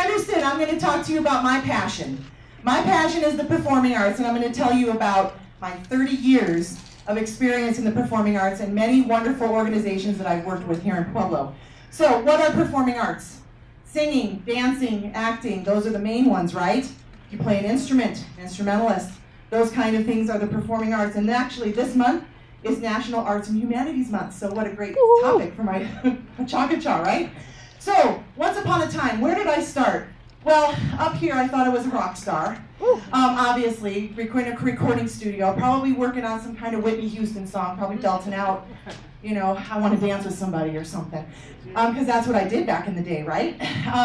Anderson. I'm going to talk to you about my passion. My passion is the performing arts, and I'm going to tell you about my 30 years of experience in the performing arts and many wonderful organizations that I've worked with here in Pueblo. So, what are performing arts? Singing, dancing, acting, those are the main ones, right? You play an instrument, instrumentalist. Those kind of things are the performing arts. And actually, this month is National Arts and Humanities Month, so what a great topic for my PechaKucha, right? So, once upon a time, where did I start? Well, up here I thought I was a rock star. Obviously, recording studio, probably working on some kind of Whitney Houston song, probably belting out, you know, I want to dance with somebody or something. Because that's what I did back in the day, right?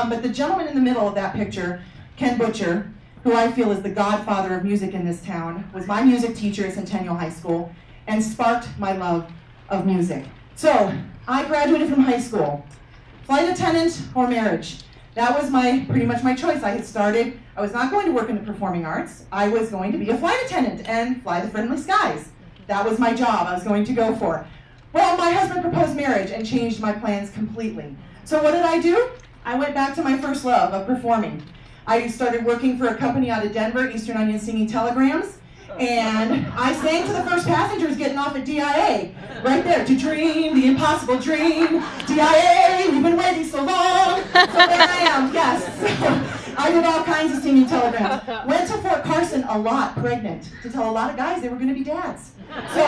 But the gentleman in the middle of that picture, Ken Butcher, who I feel is the godfather of music in this town, was my music teacher at Centennial High School and sparked my love of music. So, I graduated from high school. Flight attendant or marriage. That was pretty much my choice. I was not going to work in the performing arts. I was going to be a flight attendant and fly the friendly skies. That was my job I was going to go for. Well, my husband proposed marriage and changed my plans completely. So what did I do? I went back to my first love of performing. I started working for a company out of Denver, Eastern Onion Singing Telegrams, and I sang to the first passengers getting off at DIA. Right there, to dream, the impossible dream. DIA, we've been waiting so long. So there I am, yes. So I did all kinds of singing telegrams. Went to Fort Carson a lot, pregnant, to tell a lot of guys they were going to be dads. So,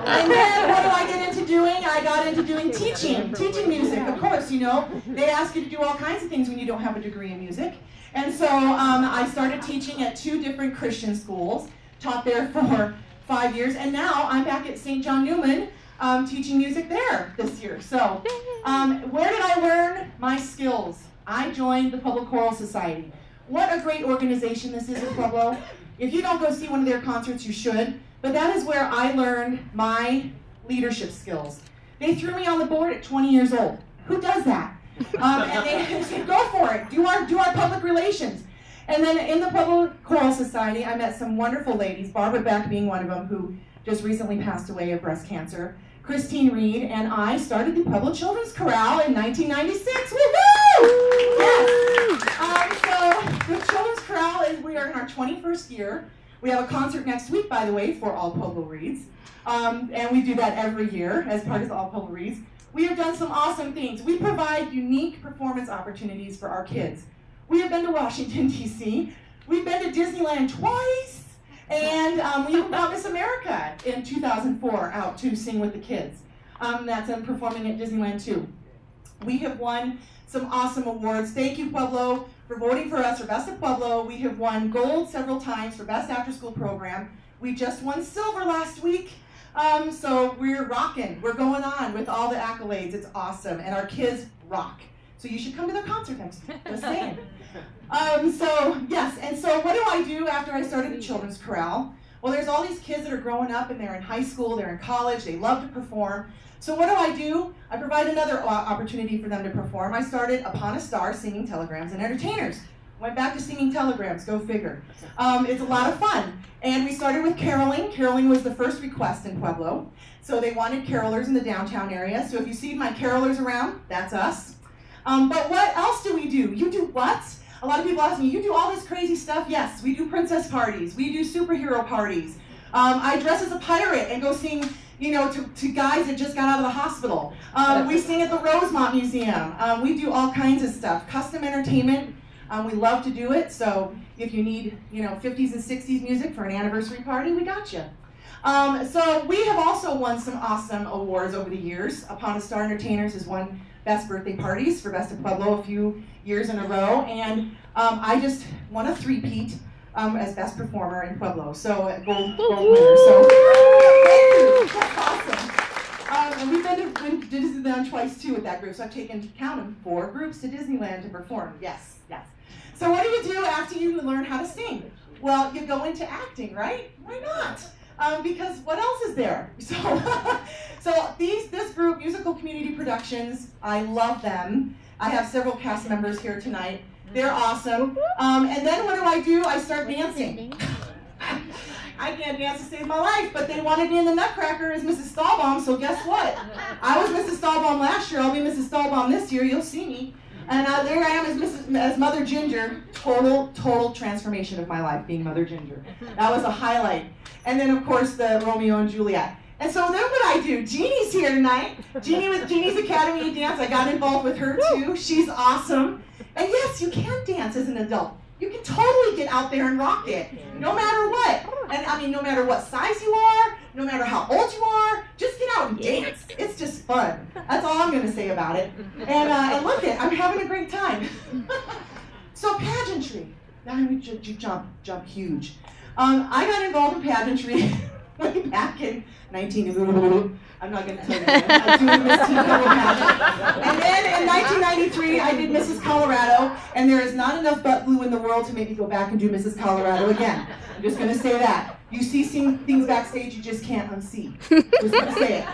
and then what did I get into doing? I got into doing teaching music. Of course, you know, they ask you to do all kinds of things when you don't have a degree in music. And so I started teaching at 2 different Christian schools, taught there for 5 years, and now I'm back at St. John Newman teaching music there this year. So where did I learn my skills? I joined the Pueblo Choral Society. What a great organization this is in Pueblo. If you don't go see one of their concerts, you should. But that is where I learned my leadership skills. They threw me on the board at 20 years old. Who does that? And they said, go for it. Do our public relations. And then in the Pueblo Choral Society, I met some wonderful ladies, Barbara Beck being one of them, who just recently passed away of breast cancer. Christine Reed and I started the Pueblo Children's Chorale in 1996. Woo-hoo! Yes! So the Children's Chorale, we are in our 21st year. We have a concert next week, by the way, for All Pueblo Reads. And we do that every year as part of All Pueblo Reads. We have done some awesome things. We provide unique performance opportunities for our kids. We have been to Washington, D.C. We've been to Disneyland twice. And we brought Miss America in 2004 out to sing with the kids. That's performing at Disneyland too. We have won some awesome awards. Thank you, Pueblo, for voting for us for Best of Pueblo. We have won gold several times for Best After School Program. We just won silver last week. So we're rocking. We're going on with all the accolades. It's awesome. And our kids rock. So you should come to their concert next week. Just saying. So, yes, and so what do I do after I started the Children's Chorale? Well, there's all these kids that are growing up and they're in high school, they're in college, they love to perform. So what do? I provide another opportunity for them to perform. I started Upon a Star Singing Telegrams and Entertainers. Went back to singing telegrams, go figure. It's a lot of fun. And we started with caroling. Caroling was the first request in Pueblo. So they wanted carolers in the downtown area. So if you see my carolers around, that's us. But what else do we do? You do what? A lot of people ask me, you do all this crazy stuff? Yes, we do princess parties. We do superhero parties. I dress as a pirate and go sing, you know, to guys that just got out of the hospital. We sing at the Rosemont Museum. We do all kinds of stuff. Custom entertainment, we love to do it. So if you need, you know, 50s and 60s music for an anniversary party, we got you. So we have also won some awesome awards over the years. Upon a Star Entertainers has won Best Birthday Parties for Best of Pueblo a few years in a row, and I just won a three-peat as Best Performer in Pueblo, so gold winner. So that's awesome. And we've been to Disneyland twice too with that group, so I've taken, count them, 4 groups to Disneyland to perform. Yes, yes. So what do you do after you learn how to sing? Well, you go into acting, right? Why not? Because what else is there? So this group, Musical Community Productions, I love them. I have several cast members here tonight. They're awesome. And then what do? I start dancing. I can't dance to save my life, but they wanted me in the Nutcracker as Mrs. Stahlbaum, so guess what? I was Mrs. Stahlbaum last year. I'll be Mrs. Stahlbaum this year. You'll see me. And there I am as Mother Ginger. Total transformation of my life, being Mother Ginger. That was a highlight. And then, of course, the Romeo and Juliet. And so then what I do, Jeannie's here tonight. Jeannie with Jeannie's Academy of Dance. I got involved with her too. She's awesome. And yes, you can dance as an adult. You can totally get out there and rock it, no matter what. And I mean, no matter what size you are, no matter how old you are, just get out and dance. It's just fun. That's all I'm going to say about it. And look it, I'm having a great time. So pageantry. Now we jump huge. I got involved in pageantry way back in I'm not going to tell you that. I was doing Miss Pueblo pageant. And then in 1993, I did Mrs. Colorado, and there is not enough butt glue in the world to make me go back and do Mrs. Colorado again. I'm just going to say that. You see things backstage you just can't unsee. Just going to say it.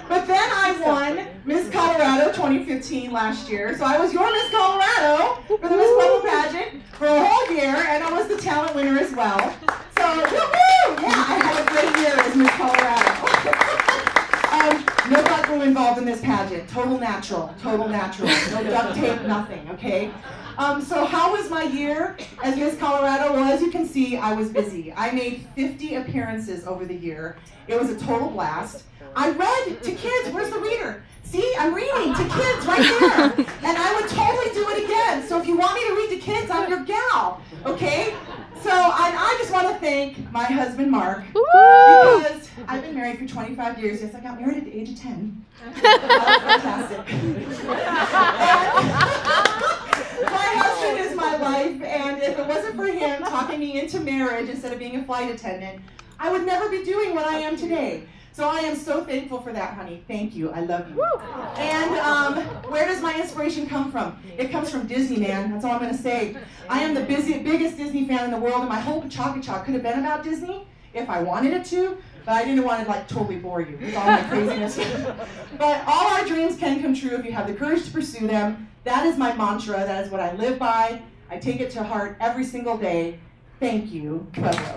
But then I won Miss Colorado 2015 last year. So I was your Miss Colorado for the Miss Pueblo pageant for a whole year, and I was the talent winner as well. So, woo-hoo! Yeah, I had a great year as Miss Colorado. No butt glue involved in this pageant. Total natural. No duct tape, nothing, okay? So how was my year as Miss Colorado? Well, as you can see, I was busy. I made 50 appearances over the year. It was a total blast. I read to kids. Where's the reader? See, I'm reading to kids right there. And I would totally do it again. So if you want me to read to kids, I'm your gal, okay? So I just want to thank my husband, Mark, because I've been married for 25 years. Yes, I got married at the age of 10. Fantastic. My husband is my life, and if it wasn't for him talking me into marriage instead of being a flight attendant, I would never be doing what I am today. So I am so thankful for that, honey. Thank you. I love you. And where does my inspiration come from? It comes from Disney, man. That's all I'm going to say. I am the biggest Disney fan in the world, and my whole PechaKucha could have been about Disney if I wanted it to, but I didn't want to like totally bore you with all my craziness. But all our dreams can come true if you have the courage to pursue them. That is my mantra. That is what I live by. I take it to heart every single day. Thank you, Pueblo.